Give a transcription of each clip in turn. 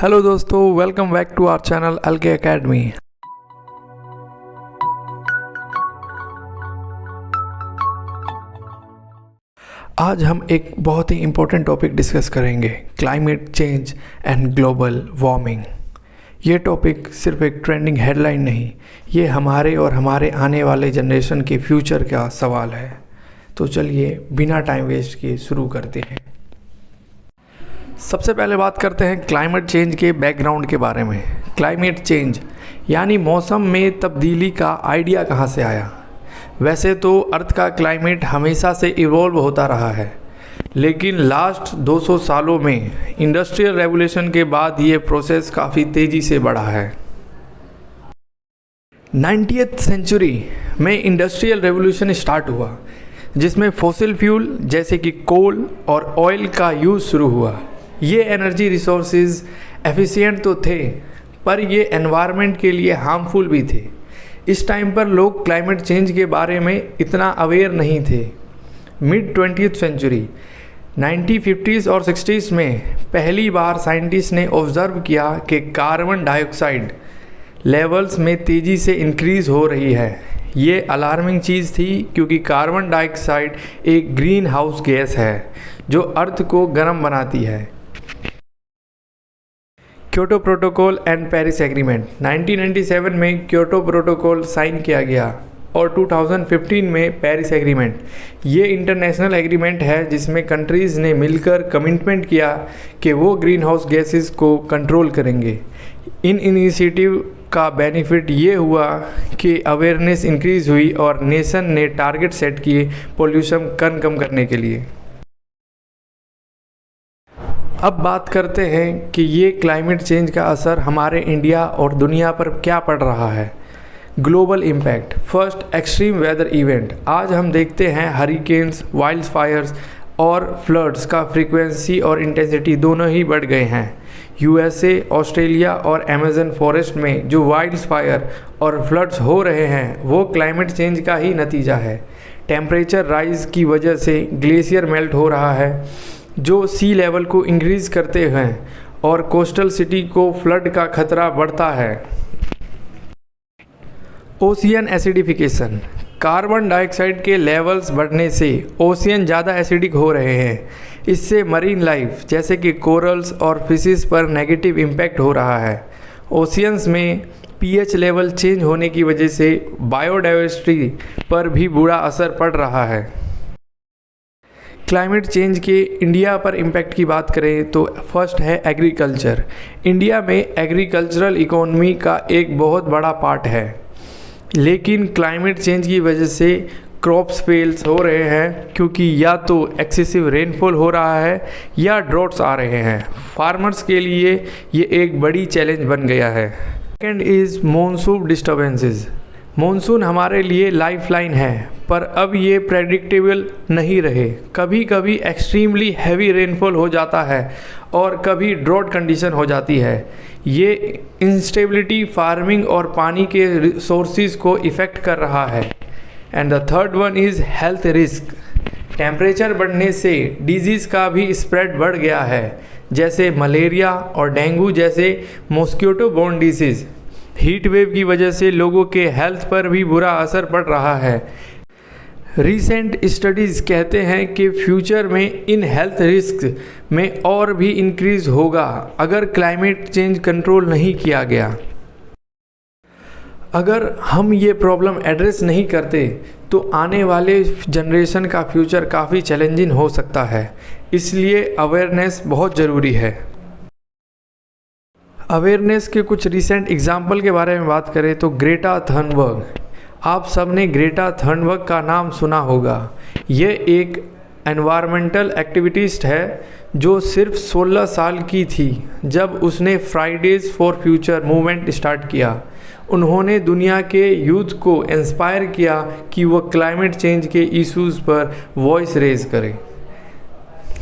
Hello दोस्तों, welcome back to our channel LK academy. आज हम एक बहुत ही इम्पोर्टेंट टॉपिक डिस्कस करेंगे, climate change and global warming. ये टॉपिक सिर्फ एक ट्रेंडिंग हेडलाइन नहीं, ये हमारे और हमारे आने वाले जनरेशन के फ्यूचर का सवाल है। तो चलिए बिना टाइम वेस्ट किए शुरू करते हैं। सबसे पहले बात करते हैं क्लाइमेट चेंज के बैकग्राउंड के बारे में। क्लाइमेट चेंज यानी मौसम में तब्दीली का आइडिया कहाँ से आया? वैसे तो अर्थ का क्लाइमेट हमेशा से इवॉल्व होता रहा है, लेकिन लास्ट 200 सालों में इंडस्ट्रियल रेवोल्यूशन के बाद ये प्रोसेस काफ़ी तेज़ी से बढ़ा है। 90th सेंचुरी में इंडस्ट्रियल रेवोल्यूशन स्टार्ट हुआ, जिसमें फॉसिल फ्यूल जैसे कि कोल और ऑयल का यूज़ शुरू हुआ। ये एनर्जी रिसोर्सेज एफिशिएंट तो थे, पर ये एनवायरनमेंट के लिए हार्मफुल भी थे। इस टाइम पर लोग क्लाइमेट चेंज के बारे में इतना अवेयर नहीं थे। मिड 20th सेंचुरी 1950s और 60s में पहली बार साइंटिस्ट ने ऑब्ज़र्व किया कि कार्बन डाइऑक्साइड लेवल्स में तेज़ी से इंक्रीज़ हो रही है। ये अलार्मिंग चीज़ थी, क्योंकि कार्बन डाइऑक्साइड एक ग्रीन हाउस गैस है जो अर्थ को गर्म बनाती है। Kyoto protocol and Paris agreement 1997 में क्योटो प्रोटोकॉल साइन किया गया और 2015 में पेरिस एग्रीमेंट। ये इंटरनेशनल एग्रीमेंट है जिसमें कंट्रीज़ ने मिलकर कमिटमेंट किया कि वो ग्रीन हाउस गैसेस को कंट्रोल करेंगे। इन इनिशिएटिव का बेनिफिट ये हुआ कि अवेयरनेस इंक्रीज़ हुई और नेशन ने टारगेट सेट किए पोल्यूशन कम करने के लिए। अब बात करते हैं कि ये क्लाइमेट चेंज का असर हमारे इंडिया और दुनिया पर क्या पड़ रहा है। Global impact. First, extreme weather event. आज हम देखते हैं हरिकेन्स, वाइल्ड फायर्स और फ्लड्स का फ्रीक्वेंसी और इंटेंसिटी दोनों ही बढ़ गए हैं। यूएसए, ऑस्ट्रेलिया और अमेज़न फॉरेस्ट में जो वाइल्ड फायर और फ्लड्स हो रहे हैं वो क्लाइमेट चेंज का ही नतीजा है। टेम्परेचर राइज की वजह से ग्लेशियर मेल्ट हो रहा है, जो सी लेवल को इंक्रीज़ करते हैं और कोस्टल सिटी को फ्लड का खतरा बढ़ता है। Ocean acidification. कार्बन डाइऑक्साइड के लेवल्स बढ़ने से ओशियन ज़्यादा एसिडिक हो रहे हैं। इससे मरीन लाइफ जैसे कि कोरल्स और फिशेस पर नेगेटिव इम्पैक्ट हो रहा है। ओशियंस में पीएच लेवल चेंज होने की वजह से बायोडाइवर्सिटी पर भी बुरा असर पड़ रहा है। क्लाइमेट चेंज के इंडिया पर इम्पैक्ट की बात करें तो फर्स्ट है एग्रीकल्चर। इंडिया में एग्रीकल्चरल इकोनॉमी का एक बहुत बड़ा पार्ट है, लेकिन क्लाइमेट चेंज की वजह से क्रॉप्स फेल्स हो रहे हैं, क्योंकि या तो एक्सेसिव रेनफॉल हो रहा है या ड्रॉट्स आ रहे हैं। फार्मर्स के लिए ये एक बड़ी चैलेंज बन गया है। Second is monsoon disturbances. Monsoon हमारे लिए लाइफलाइन है, पर अब ये प्रेडिक्टेबल नहीं रहे। कभी कभी एक्सट्रीमली हैवी रेनफॉल हो जाता है और कभी ड्रॉट कंडीशन हो जाती है। ये इंस्टेबिलिटी फार्मिंग और पानी के रिसोर्सेज को इफ़ेक्ट कर रहा है। And the third one is health risk. Temperature बढ़ने से डिजीज़ का भी स्प्रेड बढ़ गया है, जैसे मलेरिया और डेंगू जैसे mosquito borne disease. Heat wave की वजह से लोगों के हेल्थ पर भी बुरा असर पड़ रहा है। रीसेंट स्टडीज़ कहते हैं कि फ्यूचर में इन हेल्थ रिस्क में और भी इंक्रीज़ होगा अगर क्लाइमेट चेंज कंट्रोल नहीं किया गया। अगर हम ये प्रॉब्लम एड्रेस नहीं करते तो आने वाले जनरेशन का फ्यूचर काफ़ी चैलेंजिंग हो सकता है। इसलिए अवेयरनेस बहुत ज़रूरी है। अवेयरनेस के कुछ रिसेंट एग्जाम्पल के बारे में बात करें तो ग्रेटा थनबर्ग। आप सब ने ग्रेटा थनबर्ग का नाम सुना होगा। ये एक एनवायरमेंटल एक्टिविस्ट है जो सिर्फ 16 साल की थी जब उसने Fridays for future movement start किया। उन्होंने दुनिया के यूथ को इंस्पायर किया कि वो क्लाइमेट चेंज के इश्यूज़ पर वॉइस रेज करें।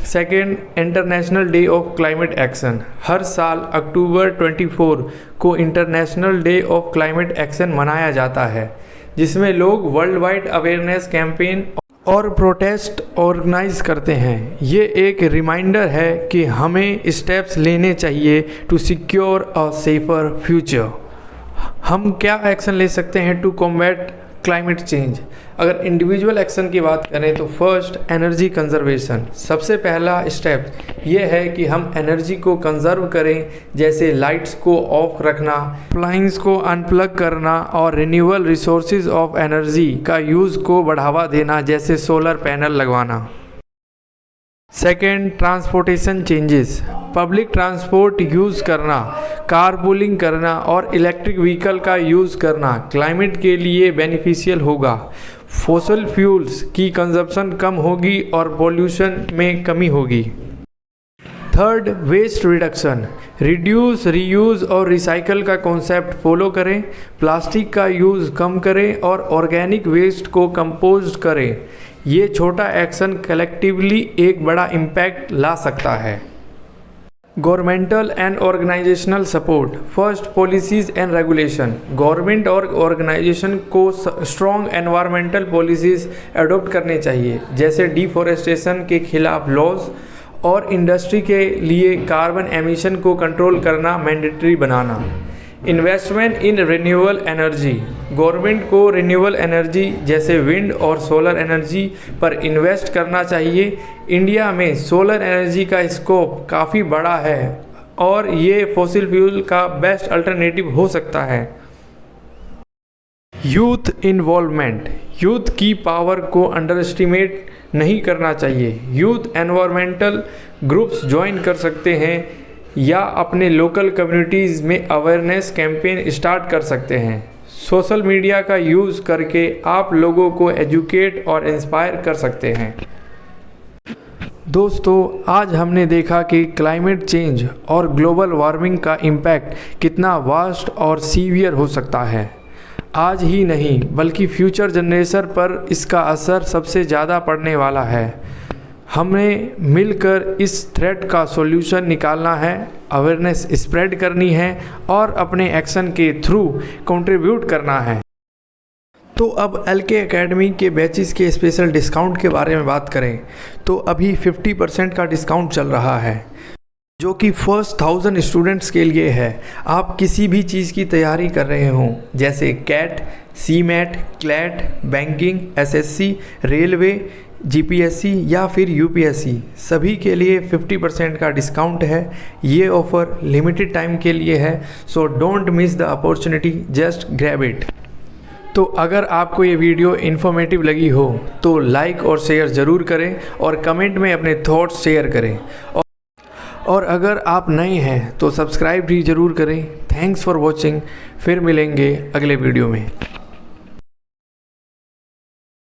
Second, international day of climate action. हर साल अक्टूबर 24 को international day of climate action मनाया जाता है, जिसमें लोग वर्ल्ड वाइड अवेयरनेस कैंपेन और प्रोटेस्ट ऑर्गेनाइज करते हैं। ये एक रिमाइंडर है कि हमें स्टेप्स लेने चाहिए to secure a safer future. हम क्या एक्शन ले सकते हैं टू कॉम्बैट क्लाइमेट चेंज? अगर इंडिविजुअल एक्शन की बात करें तो फर्स्ट, एनर्जी कंजर्वेशन। सबसे पहला स्टेप ये है कि हम एनर्जी को कंजर्व करें, जैसे लाइट्स को ऑफ रखना, अप्लायंस को अनप्लग करना और रिन्यूएबल रिसोर्सेज ऑफ एनर्जी का यूज़ को बढ़ावा देना, जैसे सोलर पैनल लगवाना। Second, transportation changes. Public transport use करना, कारपूलिंग करना और इलेक्ट्रिक व्हीकल का यूज़ करना क्लाइमेट के लिए बेनिफिशियल होगा। फॉसिल फ्यूल्स की कंजप्शन कम होगी और पोल्यूशन में कमी होगी। Third, waste reduction. Reduce, reuse और रिसाइकल का कॉन्सेप्ट फॉलो करें, प्लास्टिक का यूज़ कम करें और ऑर्गेनिक वेस्ट को कंपोस्ट करें। ये छोटा एक्शन कलेक्टिवली एक बड़ा इम्पैक्ट ला सकता है। Governmental and organizational support. First, policies and regulation. Government और ऑर्गेनाइजेशन को स्ट्रॉन्ग एनवायरमेंटल पॉलिसीज़ अडॉप्ट करने चाहिए, जैसे डिफॉरेस्टेशन के खिलाफ लॉज और इंडस्ट्री के लिए कार्बन एमिशन को कंट्रोल करना mandatory banana. Investment in renewable energy. Government को रिन्यूएबल एनर्जी जैसे विंड और सोलर एनर्जी पर इन्वेस्ट करना चाहिए। इंडिया में सोलर एनर्जी का स्कोप काफ़ी बड़ा है और ये फॉसिल फ्यूल का बेस्ट अल्टरनेटिव हो सकता है। Youth involvement. यूथ की पावर को अंडर एस्टिमेट नहीं करना चाहिए। यूथ एनवायरमेंटल ग्रुप्स ज्वाइन कर सकते हैं या अपने लोकल कम्युनिटीज़ में अवेयरनेस कैंपेन स्टार्ट कर सकते हैं। सोशल मीडिया का यूज़ करके आप लोगों को एजुकेट और इंस्पायर कर सकते हैं। दोस्तों, आज हमने देखा कि क्लाइमेट चेंज और ग्लोबल वार्मिंग का इम्पैक्ट कितना वास्ट और सीवियर हो सकता है। आज ही नहीं बल्कि फ्यूचर जनरेशन पर इसका असर सबसे ज़्यादा पड़ने वाला है। हमें मिलकर इस थ्रेट का सॉल्यूशन निकालना है, अवेयरनेस स्प्रेड करनी है और अपने एक्शन के थ्रू कंट्रीब्यूट करना है। तो अब LK एकेडमी के बैचेस के स्पेशल डिस्काउंट के बारे में बात करें तो अभी 50% का डिस्काउंट चल रहा है, जो कि फर्स्ट 1000 स्टूडेंट्स के लिए है। आप किसी भी चीज़ की तैयारी कर रहे हों, जैसे CAT, CMAT, CLAT, banking, SSC, railway, GPSC या फिर UPSC, सभी के लिए 50% का डिस्काउंट है। ये ऑफ़र लिमिटेड टाइम के लिए है, so don't miss the opportunity, just grab it. तो अगर आपको ये वीडियो इन्फॉर्मेटिव लगी हो तो लाइक और शेयर ज़रूर करें और कमेंट में अपने थॉट्स शेयर करें। और अगर आप नए हैं तो सब्सक्राइब भी ज़रूर करें। Thanks for watching. फिर मिलेंगे अगले वीडियो में।